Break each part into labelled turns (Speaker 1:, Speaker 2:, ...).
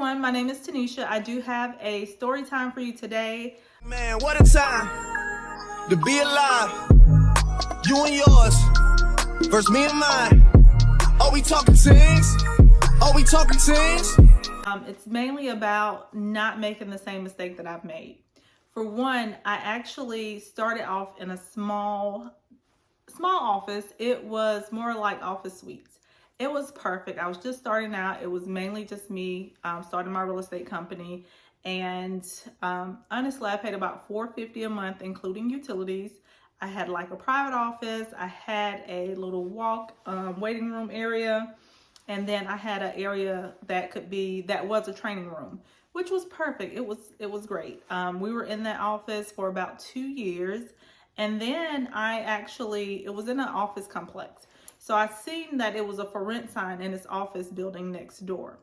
Speaker 1: everyone, my name is Tanisha. I do have a story time for you today.
Speaker 2: Man, what a time to be alive. You and yours versus me and mine. Are we talking things? Are we talking things?
Speaker 1: It's mainly about not making the same mistake that I've made. For one, I actually started off in a small office. It was more like office suites. It was perfect. I was just starting out. It was mainly just me starting my real estate company. And honestly, I paid about $450 a month, including utilities. I had like a private office. I had a little waiting room area. And then I had an area that was a training room, which was perfect. It was great. We were in that office for about 2 years. And then it was in an office complex. So I seen that it was a for rent sign in this office building next door.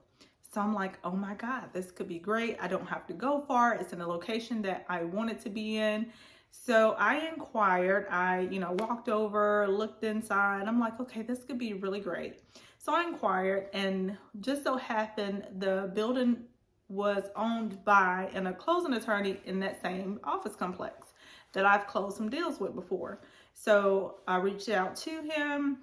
Speaker 1: So I'm like, oh my God, this could be great. I don't have to go far. It's in a location that I wanted to be in. So I inquired, I walked over, looked inside. I'm like, okay, this could be really great. So I inquired, and just so happened the building was owned by a closing attorney in that same office complex that I've closed some deals with before. So I reached out to him,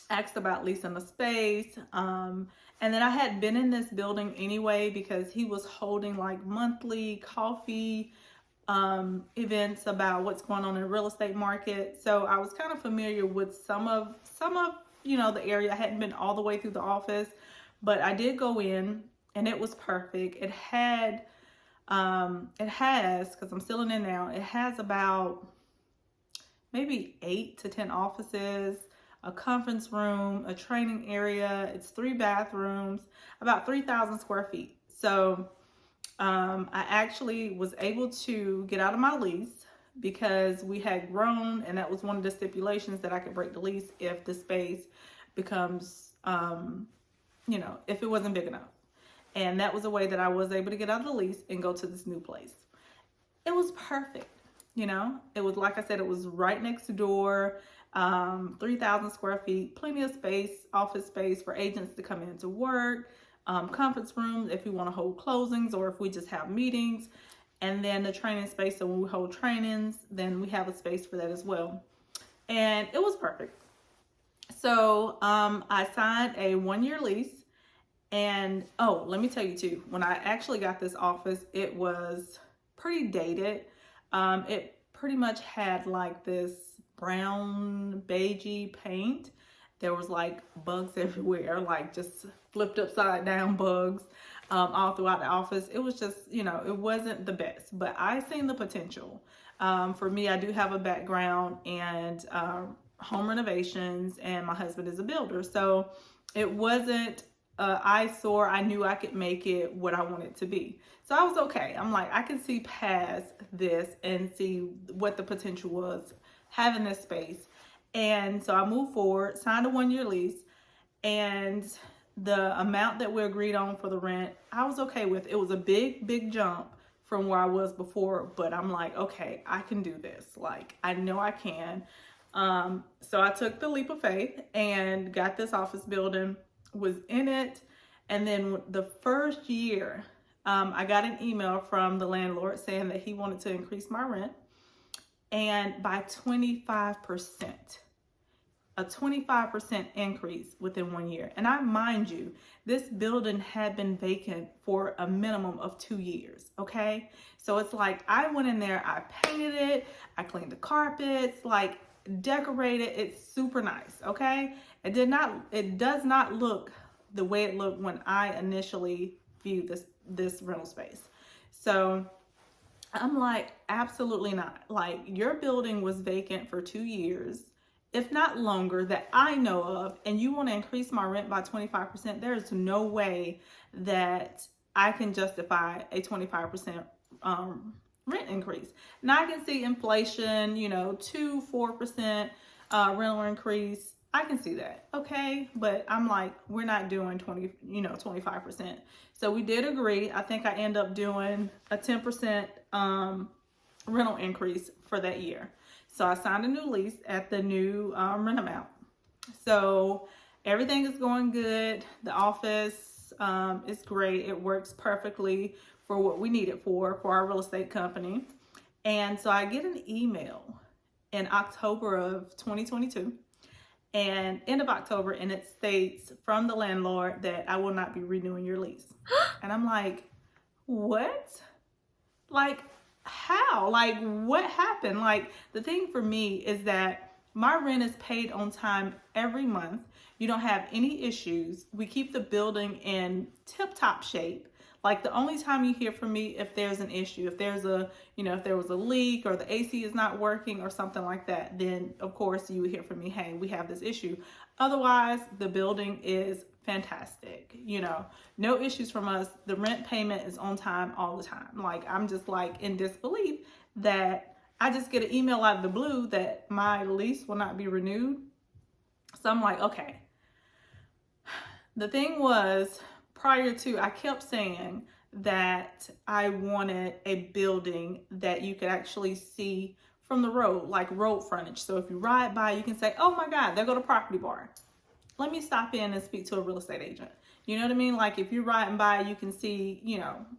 Speaker 1: asked about leasing the space. And then I had been in this building anyway because he was holding like monthly coffee events about what's going on in the real estate market. So I was kind of familiar with some of the area. I hadn't been all the way through the office, but I did go in and it was perfect. It has, because I'm still in it now, it has about maybe 8 to 10 offices, a conference room, a training area. It's 3 bathrooms, about 3,000 square feet. So I actually was able to get out of my lease because we had grown, and that was one of the stipulations, that I could break the lease if the space becomes, if it wasn't big enough. And that was a way that I was able to get out of the lease and go to this new place. It was perfect. It was, like I said, it was right next door, 3,000 square feet, plenty of space, office space for agents to come in to work, conference rooms if we want to hold closings or if we just have meetings, and then the training space. So when we hold trainings, then we have a space for that as well. And it was perfect. So I signed a 1-year lease. And let me tell you too, when I actually got this office, it was pretty dated. It pretty much had like this brown beigey paint. There was like bugs everywhere, like just flipped upside down bugs all throughout the office. It was just, it wasn't the best, but I seen the potential. For me, I do have a background in home renovations, and my husband is a builder. So it wasn't eyesore. I knew I could make it what I want it to be. So I was okay. I'm like, I can see past this and see what the potential was having this space. And so I moved forward, signed a 1-year lease, and the amount that we agreed on for the rent, I was okay with. It was a big jump from where I was before, but I'm like, okay, I can do this. Like, I know I can. So I took the leap of faith and got this office building, was in it. And then the first year, I got an email from the landlord saying that he wanted to increase my rent, and by 25%, a 25% increase within 1 year. And mind you, this building had been vacant for a minimum of 2 years. Okay. So it's like, I went in there, I painted it, I cleaned the carpets, like decorated. It's super nice. Okay. It does not look the way it looked when I initially viewed this rental space. So I'm like, absolutely not. Like, your building was vacant for 2 years, if not longer, that I know of, and you want to increase my rent by 25%. There's no way that I can justify a 25% rent increase. Now I can see inflation, 2-4% rental increase. I can see that, okay? But I'm like, we're not doing 25%. So we did agree. I think I end up doing a 10% rental increase for that year. So I signed a new lease at the new rent amount. So everything is going good. The office works. It's great. It works perfectly for what we need it for our real estate company. And so I get an email in October of 2022 and end of October, and it states from the landlord that I will not be renewing your lease. And I'm like, what? Like, how? Like, what happened? Like, the thing for me is that my rent is paid on time every month. You don't have any issues. We keep the building in tip-top shape. Like, the only time you hear from me if there's an issue, if there's a, if there was a leak or the AC is not working or something like that, then of course you would hear from me, hey, we have this issue. Otherwise, the building is fantastic. No issues from us. The rent payment is on time all the time. Like, I'm just like in disbelief that I just get an email out of the blue that my lease will not be renewed. So I'm like, okay. The thing was, prior to, I kept saying that I wanted a building that you could actually see from the road, like road frontage. So if you ride by, you can say, oh my God, there go the property bar. Let me stop in and speak to a real estate agent. You know what I mean? Like, if you're riding by, you can see,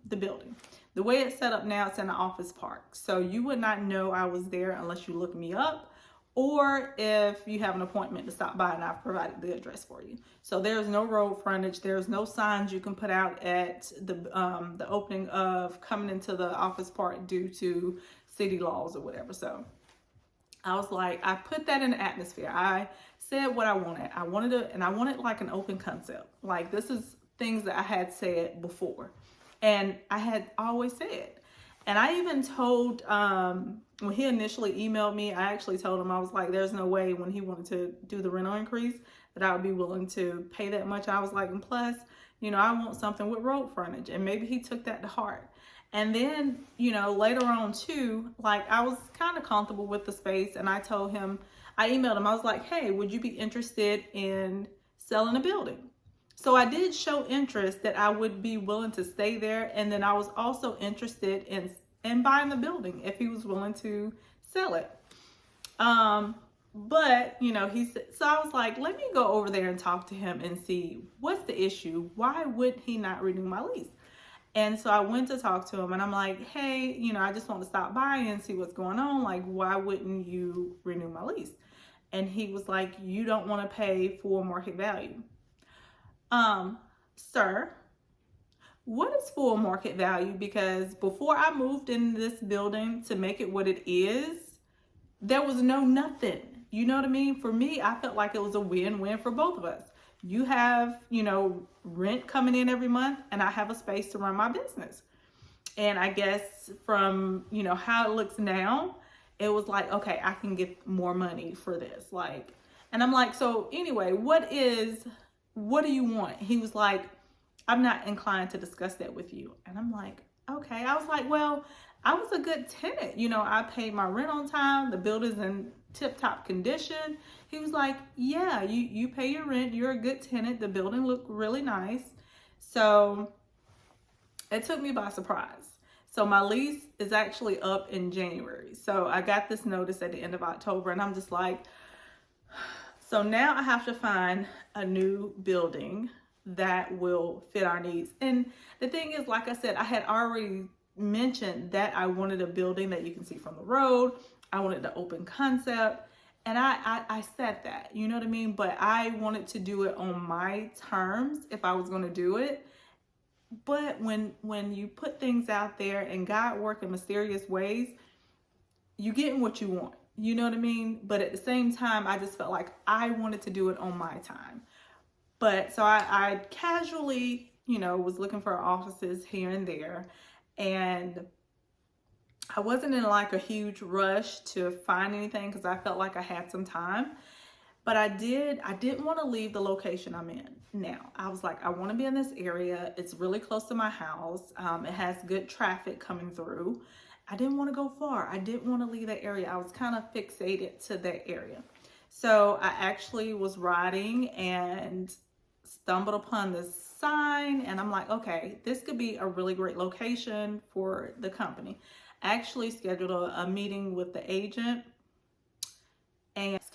Speaker 1: the building. The way it's set up now, it's in an office park. So you would not know I was there unless you look me up, or if you have an appointment to stop by and I've provided the address for you. So there's no road frontage. There's no signs you can put out at the opening of coming into the office park due to city laws or whatever. So I was like, I put that in the atmosphere. I said what I wanted. I wanted like an open concept. Like, this is things that I had said before. And I had always said. And I even told, when he initially emailed me, I actually told him, I was like, there's no way when he wanted to do the rental increase that I would be willing to pay that much. I was like, and plus, I want something with road frontage. And maybe he took that to heart. And then, later on too, like, I was kind of comfortable with the space, and I told him, I emailed him, I was like, hey, would you be interested in selling a building? So I did show interest that I would be willing to stay there. And then I was also interested in buying the building if he was willing to sell it. But, he said, so I was like, let me go over there and talk to him and see what's the issue. Why would he not renew my lease? And so I went to talk to him, and I'm like, hey, I just want to stop by and see what's going on. Like, why wouldn't you renew my lease? And he was like, you don't want to pay full market value. Sir, what is full market value? Because before I moved in this building to make it what it is, there was nothing. You know what I mean? For me, I felt like it was a win-win for both of us. You have, rent coming in every month, and I have a space to run my business. And I guess from, how it looks now, it was like, okay, I can get more money for this. Like, and I'm like, so anyway, what do you want? He was like, I'm not inclined to discuss that with you. And I'm like, okay. I was like, well, I was a good tenant. I paid my rent on time. The building's in tip-top condition. He was like, yeah, you pay your rent. You're a good tenant. The building looked really nice. So it took me by surprise. So my lease is actually up in January. So I got this notice at the end of October, and I'm just like, so now I have to find a new building that will fit our needs. And the thing is, like I said, I had already mentioned that I wanted a building that you can see from the road. I wanted the open concept. And I said that, you know what I mean? But I wanted to do it on my terms if I was going to do it. But when you put things out there and God work in mysterious ways, you get what you want. You know what I mean? But at the same time, I just felt like I wanted to do it on my time. But so I casually, was looking for offices here and there. And I wasn't in like a huge rush to find anything because I felt like I had some time. But I didn't want to leave the location I'm in. Now, I was like, I want to be in this area. It's really close to my house. It has good traffic coming through. I didn't want to go far. I didn't want to leave that area. I was kind of fixated to that area. So I actually was riding and stumbled upon this sign, and I'm like, okay, this could be a really great location for the company. I actually scheduled a meeting with the agent and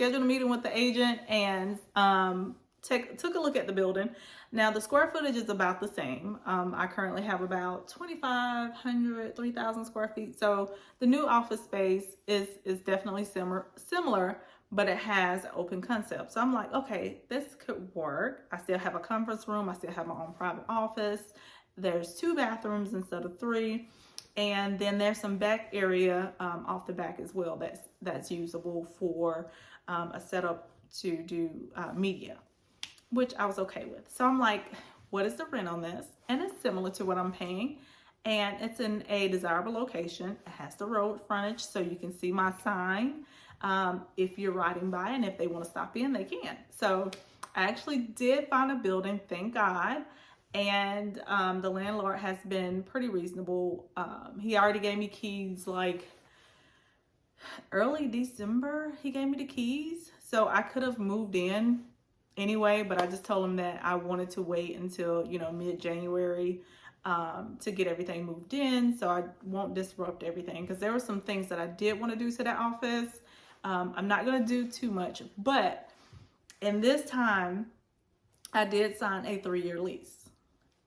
Speaker 1: took a look at the building. Now the square footage is about the same. I currently have about 2,500, 3,000 square feet. So the new office space is definitely similar, but it has open concept. So I'm like, okay, this could work. I still have a conference room. I still have my own private office. There's 2 bathrooms instead of 3. And then there's some back area off the back as well that's usable for a setup to do media, which I was okay with. So I'm like, what is the rent on this? And it's similar to what I'm paying. And it's in a desirable location. It has the road frontage, so you can see my sign if you're riding by, and if they want to stop in, they can. So I actually did find a building, thank God. And the landlord has been pretty reasonable. He already gave me keys like early December. He gave me the keys. So I could have moved in anyway, but I just told him that I wanted to wait until, mid-January to get everything moved in, so I won't disrupt everything, because there were some things that I did want to do to that office. I'm not going to do too much, but in this time, I did sign a 3-year lease.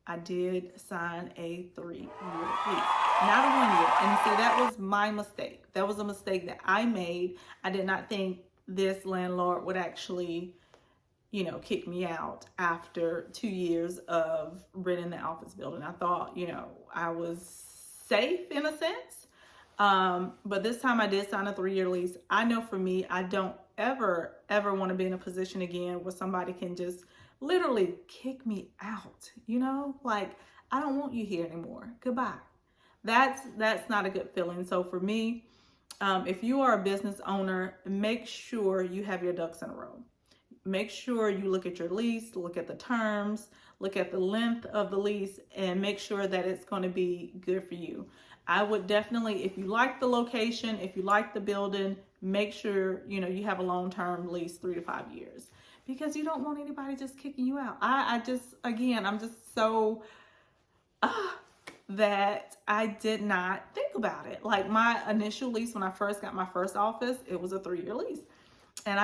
Speaker 1: I did sign a 3-year lease, not a 1 year. And see, that was my mistake. That was a mistake that I made. I did not think this landlord would actually, kick me out after 2 years of renting the office building. I thought, I was safe in a sense. But this time I did sign a 3-year lease. I know for me, I don't ever want to be in a position again where somebody can just literally kick me out, like, I don't want you here anymore. Goodbye. That's not a good feeling. So for me, if you are a business owner, make sure you have your ducks in a row. Make sure you look at your lease, look at the terms, look at the length of the lease, and make sure that it's going to be good for you. I would definitely, if you like the location, if you like the building, make sure, you have a long-term lease, 3 to 5 years, because you don't want anybody just kicking you out. I'm just so, that I did not think about it. Like my initial lease, when I first got my first office, it was a 3-year lease. And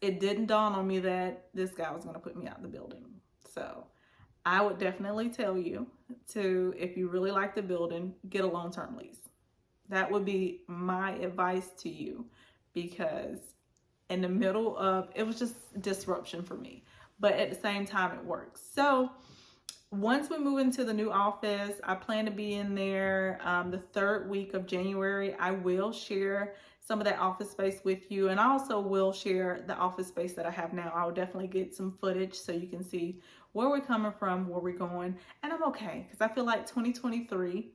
Speaker 1: it didn't dawn on me that this guy was going to put me out of the building. So I would definitely tell you to, if you really like the building, get a long-term lease. That would be my advice to you, because in the middle of, it was just disruption for me, but at the same time it works. So once we move into the new office, I plan to be in there the 3rd week of January. I will share some of that office space with you, and I also will share the office space that I have now. I'll definitely get some footage so you can see where we're coming from, where we're going. And I'm okay, because I feel like 2023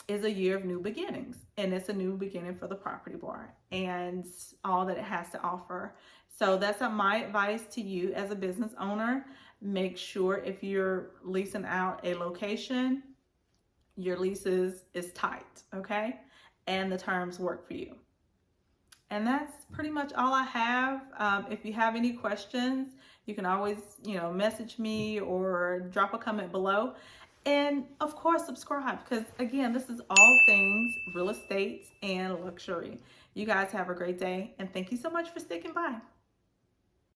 Speaker 1: is a year of new beginnings, and it's a new beginning for the Property Bar and all that it has to offer. So that's my advice to you as a business owner. Make sure if you're leasing out a location, your lease is tight, okay? And the terms work for you. And that's pretty much all I have. If you have any questions, you can always, message me or drop a comment below. And of course, subscribe, because again, this is all things real estate and luxury. You guys have a great day, and thank you so much for sticking by.